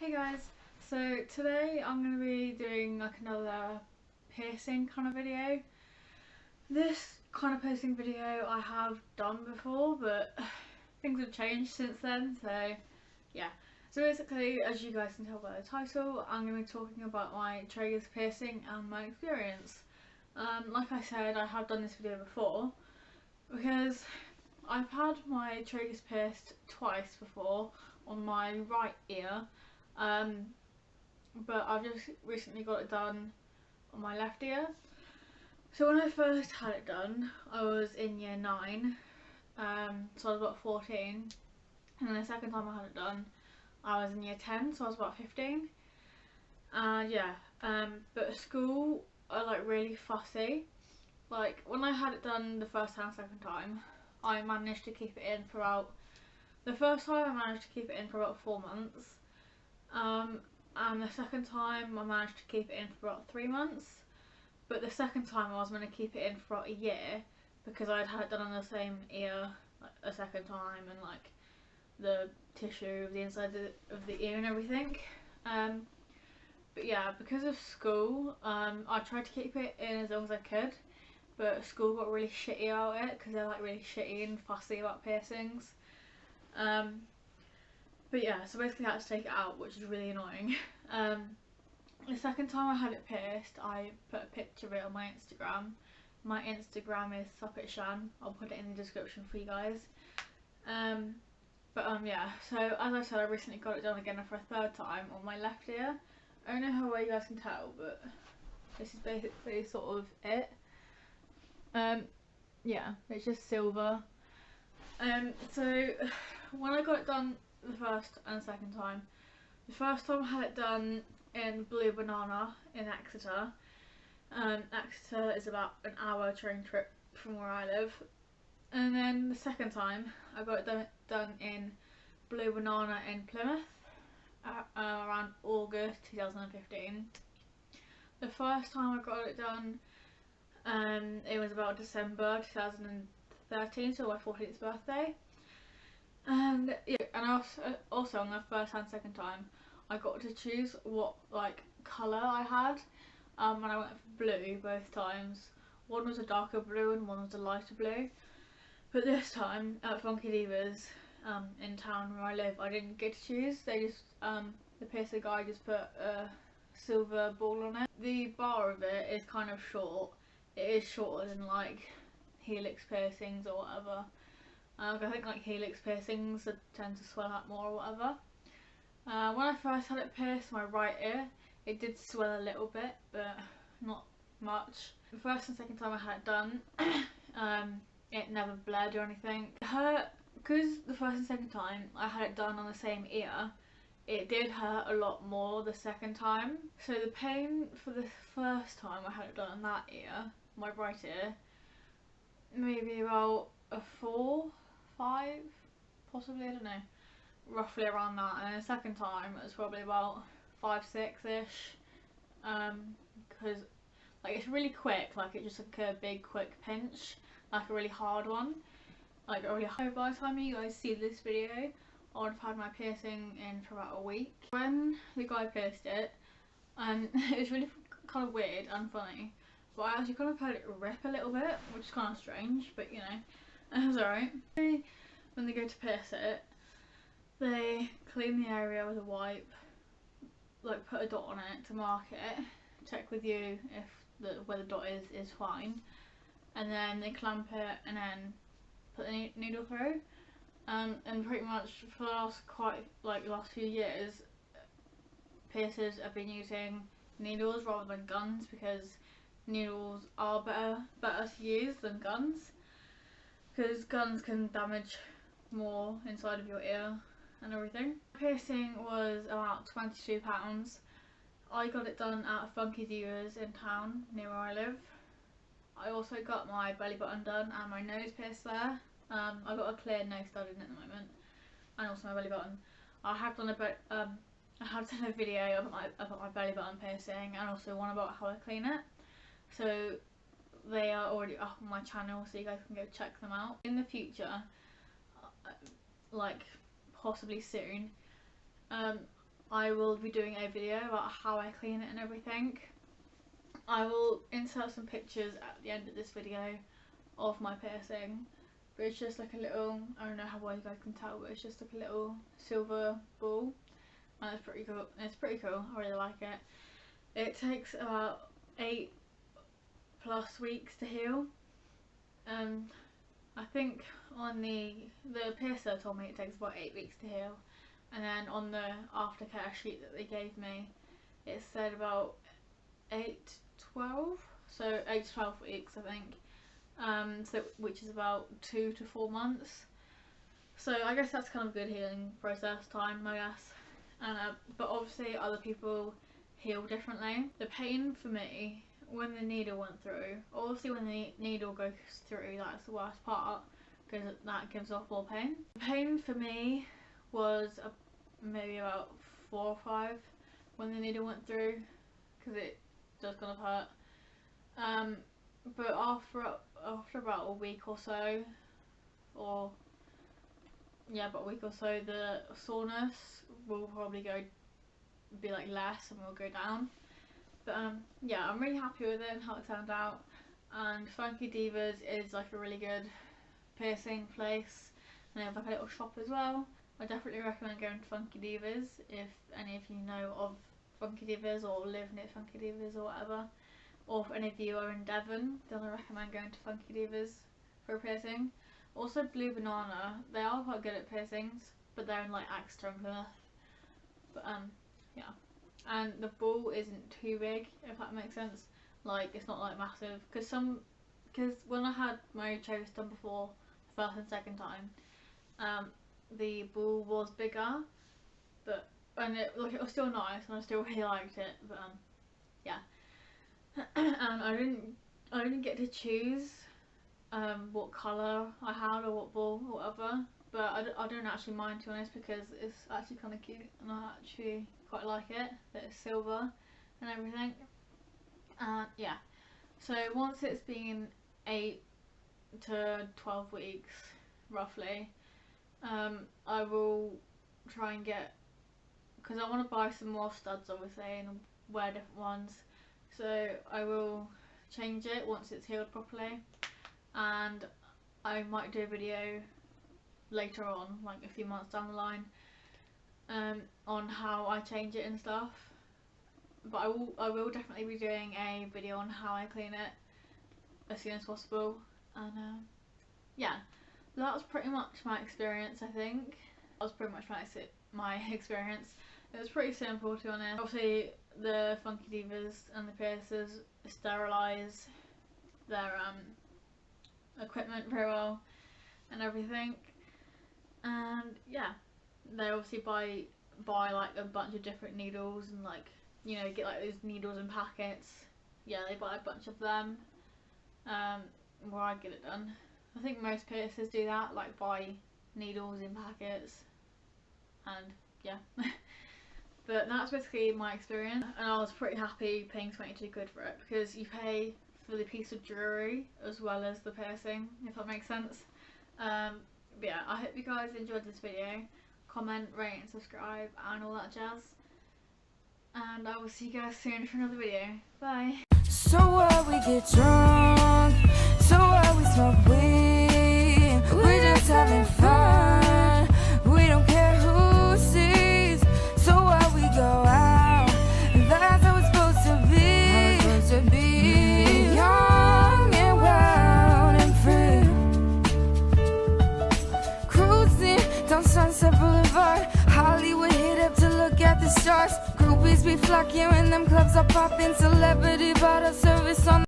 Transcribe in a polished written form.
Hey guys, so today I'm going to be doing like another piercing kind of video. This kind of piercing video I have done before, but things have changed since then, so yeah. So basically, as you guys can tell by the title, I'm going to be talking about my Tragus piercing and my experience. Like I said, I have done this video before because I've had my tragus pierced twice before on my right ear, but I've just recently got it done on my left ear. So when I first had it done, I was in year 9, so I was about 14, and then the second time I had it done, I was in year 10, so I was about 15. Yeah, but at school are like really fussy. Like when I had it done the first time, second time, I managed to keep it in for about, the first time I managed to keep it in for about 4 months, and the second time I managed to keep it in for about 3 months, but the second time I was going to keep it in for about a year because I'd had it done on the same ear like a second time, and like the tissue of the inside of the ear and everything. But yeah, because of school, I tried to keep it in as long as I could, but school got really shitty about it because they're like really shitty and fussy about piercings. But yeah, so basically I had to take it out, which is really annoying. The second time I had it pierced, I put a picture of it on my Instagram. My Instagram is Shannon. I'll put it in the description for you guys. Yeah, so as I said, I recently got it done again for a third time on my left ear. I don't know how well you guys can tell, but this is basically sort of it. Yeah, it's just silver. So when I got it done the first and second time, the first time I had it done in Blue Banana in Exeter. Exeter is about an hour train trip from where I live. And then the second time I got it done in Blue Banana in Plymouth around August 2015. The first time I got it done, it was about December 2013, so my 14th birthday. And yeah, and also on the first and second time, I got to choose what like colour I had, and I went for blue both times. One was a darker blue and one was a lighter blue. But this time at Funky Divas in town where I live, I didn't get to choose. They just the piercer guy just put a silver ball on it. The bar of it is kind of short. It is shorter than like helix piercings or whatever. I think like helix piercings tend to swell out more or whatever. When I first had it pierced my right ear, it did swell a little bit, but not much. The first and second time I had it done, it never bled or anything. It hurt because the first and second time I had it done on the same ear. It did hurt a lot more the second time. So the pain for the first time I had it done on that ear, my right ear, maybe about a 4, 5, possibly, I don't know, roughly around that. And then the second time it was probably about 5, 6-ish, because like it's really quick, like it's just like a big quick pinch, like a really hard one, like a really hard. By the time you guys see this video, I would have had my piercing in for about a week. When the guy pierced it, and it was really kind of weird and funny, but I actually kind of heard it rip a little bit, which is kind of strange, but you know, it was alright. When they go to pierce it, they clean the area with a wipe, like put a dot on it to mark it, check with you if where the dot is fine, and then they clamp it and then put the needle through. And pretty much for the last few years, piercers have been using needles rather than guns because needles are better to use than guns, because guns can damage more inside of your ear and everything. Piercing was about £22. I got it done at Funky Divas in town near where I live. I also got my belly button done and my nose pierced there. I got a clear nose stud in at the moment, and also my belly button. I have done a video about my belly button piercing, and also one about how I clean it. So they are already up on my channel, so you guys can go check them out. In the future, like possibly soon, I will be doing a video about how I clean it and everything. I will insert some pictures at the end of this video of my piercing, but it's just like a little, I don't know how well you guys can tell, but it's just like a little silver ball, and it's pretty cool. I really like it. It takes about 8+ weeks to heal. I think on the piercer told me it takes about 8 weeks to heal, and then on the aftercare sheet that they gave me, it said about 8-12, so 8 to 12 weeks I think, so which is about 2 to 4 months. So I guess that's kind of good healing process time, I guess. And but obviously other people heal differently. The pain for me when the needle went through, obviously when the needle goes through, that's the worst part because that gives off more pain. The pain for me was maybe about 4 or 5 when the needle went through, because it does kind of hurt. But after about a week or so, or yeah, about a week or so, the soreness will probably be like less and will go down. But yeah, I'm really happy with it and how it turned out. And Funky Divas is like a really good piercing place, and they have like a little shop as well. I definitely recommend going to Funky Divas if any of you know of Funky Divas or live near Funky Divas or whatever, or if any of you are in Devon, then I recommend going to Funky Divas for a piercing. Also Blue Banana, they are quite good at piercings, but they're in like Exeter and Plymouth. But yeah, and the ball isn't too big, if that makes sense. Like, it's not like massive, because when I had my Tragus done before, first and second time, the ball was bigger, and it was still nice and I still really liked it, but yeah. And I didn't get to choose what colour I had or what ball or whatever, but I don't actually mind, to be honest, because it's actually kind of cute and I actually quite like it that it's silver and everything. Yeah, so once it's been 8 to 12 weeks roughly, I will try and get, because I want to buy some more studs obviously and wear different ones, so I will change it once it's healed properly, and I might do a video later on, like a few months down the line, on how I change it and stuff. But I will definitely be doing a video on how I clean it as soon as possible. And yeah, that was pretty much my experience. I think that was pretty much my experience. It was pretty simple, to be honest. Obviously the Funky Divas and the piercers sterilise their equipment very well and everything, and yeah, they obviously buy like a bunch of different needles and, like, you know, get like those needles in packets. Yeah, they buy a bunch of them where I get it done. I think most piercers do that, like buy needles in packets, and yeah. But that's basically my experience, and I was pretty happy paying 22 quid for it, because you pay for the piece of jewellery as well as the piercing, if that makes sense. But yeah, I hope you guys enjoyed this video. Comment, rate and subscribe and all that jazz, and I will see you guys soon for another video. Bye. So we get drunk, so we smoke weed, we're just having fun, we don't care who sees. So we go out, that's how it's supposed to be, young and wild and free, cruising down Sunset Boulevard, Hollywood hit up to look at the stars. Groupies be flocking when them clubs are popping. Celebrity bottle service on